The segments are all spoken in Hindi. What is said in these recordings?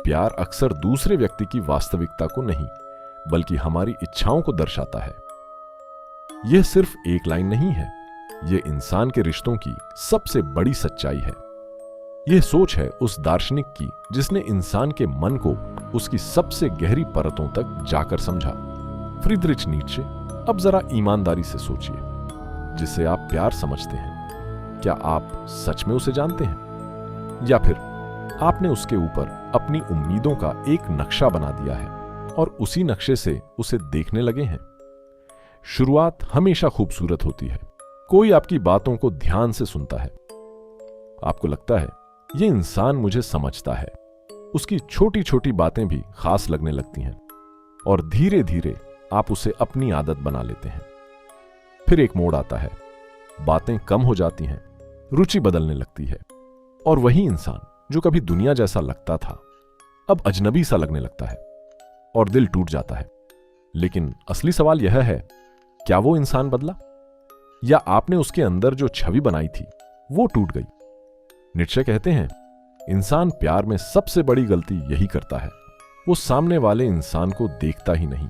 प्यार अक्सर दूसरे व्यक्ति की वास्तविकता को नहीं बल्कि हमारी इच्छाओं को दर्शाता है। यह सिर्फ एक लाइन नहीं है, यह इंसान के रिश्तों की सबसे बड़ी सच्चाई है। यह सोच है उस दार्शनिक की जिसने इंसान के मन को उसकी सबसे गहरी परतों तक जाकर समझा। फ्रीडरिच नीत्शे। अब जरा ईमानदारी से सोचिए, जिसे आप प्यार समझते हैं, क्या आप सच में उसे जानते हैं, या फिर आपने उसके ऊपर अपनी उम्मीदों का एक नक्शा बना दिया है और उसी नक्शे से उसे देखने लगे हैं? शुरुआत हमेशा खूबसूरत होती है। कोई आपकी बातों को ध्यान से सुनता है। आपको लगता है यह इंसान मुझे समझता है। उसकी छोटी छोटी बातें भी खास लगने लगती हैं और धीरे धीरे आप उसे अपनी आदत बना लेते हैं। फिर एक मोड़ आता है, बातें कम हो जाती हैं, रुचि बदलने लगती है और वही इंसान जो कभी दुनिया जैसा लगता था अब अजनबी सा लगने लगता है और दिल टूट जाता है। लेकिन असली सवाल यह है, क्या वो इंसान बदला या आपने उसके अंदर जो छवि बनाई थी वो टूट गई? नीत्शे कहते हैं, इंसान प्यार में सबसे बड़ी गलती यही करता है, वो सामने वाले इंसान को देखता ही नहीं,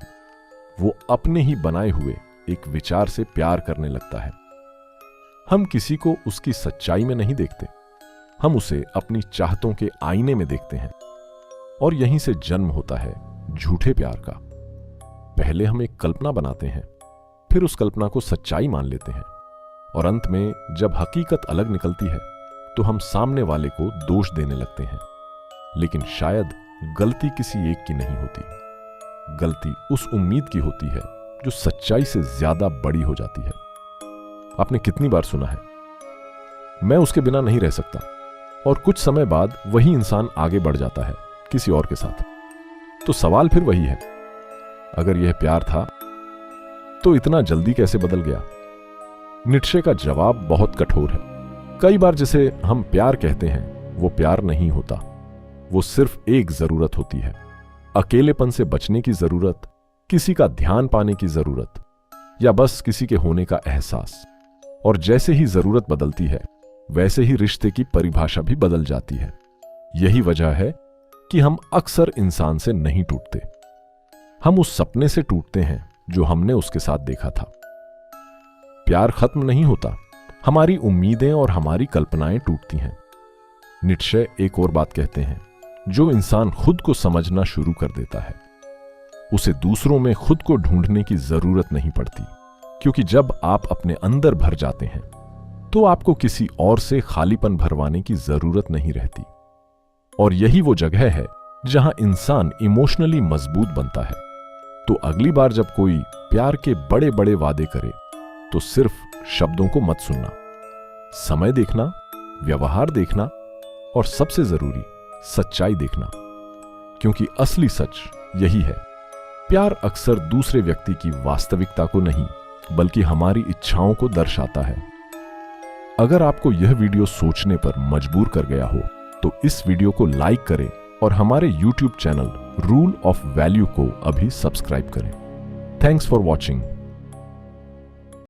वो अपने ही बनाए हुए एक विचार से प्यार करने लगता है। हम किसी को उसकी सच्चाई में नहीं देखते, हम उसे अपनी चाहतों के आईने में देखते हैं और यहीं से जन्म होता है झूठे प्यार का। पहले हम एक कल्पना बनाते हैं, फिर उस कल्पना को सच्चाई मान लेते हैं और अंत में जब हकीकत अलग निकलती है तो हम सामने वाले को दोष देने लगते हैं। लेकिन शायद गलती किसी एक की नहीं होती, गलती उस उम्मीद की होती है जो सच्चाई से ज्यादा बड़ी हो जाती है। आपने कितनी बार सुना है, मैं उसके बिना नहीं रह सकता, और कुछ समय बाद वही इंसान आगे बढ़ जाता है किसी और के साथ। तो सवाल फिर वही है, अगर यह प्यार था तो इतना जल्दी कैसे बदल गया? नीत्शे का जवाब बहुत कठोर है। कई बार जिसे हम प्यार कहते हैं वो प्यार नहीं होता, वो सिर्फ एक जरूरत होती है, अकेलेपन से बचने की जरूरत, किसी का ध्यान पाने की जरूरत, या बस किसी के होने का एहसास। और जैसे ही जरूरत बदलती है वैसे ही रिश्ते की परिभाषा भी बदल जाती है। यही वजह है कि हम अक्सर इंसान से नहीं टूटते, हम उस सपने से टूटते हैं जो हमने उसके साथ देखा था। प्यार खत्म नहीं होता, हमारी उम्मीदें और हमारी कल्पनाएं टूटती हैं। नीत्शे एक और बात कहते हैं, जो इंसान खुद को समझना शुरू कर देता है उसे दूसरों में खुद को ढूंढने की जरूरत नहीं पड़ती, क्योंकि जब आप अपने अंदर भर जाते हैं तो आपको किसी और से खालीपन भरवाने की जरूरत नहीं रहती। और यही वो जगह है जहां इंसान इमोशनली मजबूत बनता है। तो अगली बार जब कोई प्यार के बड़े बड़े वादे करे तो सिर्फ शब्दों को मत सुनना, समय देखना, व्यवहार देखना और सबसे जरूरी सच्चाई देखना, क्योंकि असली सच यही है, प्यार अक्सर दूसरे व्यक्ति की वास्तविकता को नहीं बल्कि हमारी इच्छाओं को दर्शाता है। अगर आपको यह वीडियो सोचने पर मजबूर कर गया हो तो इस वीडियो को लाइक करें और हमारे YouTube channel rule of value को अभी सब्सक्राइब करें। Thanks for watching.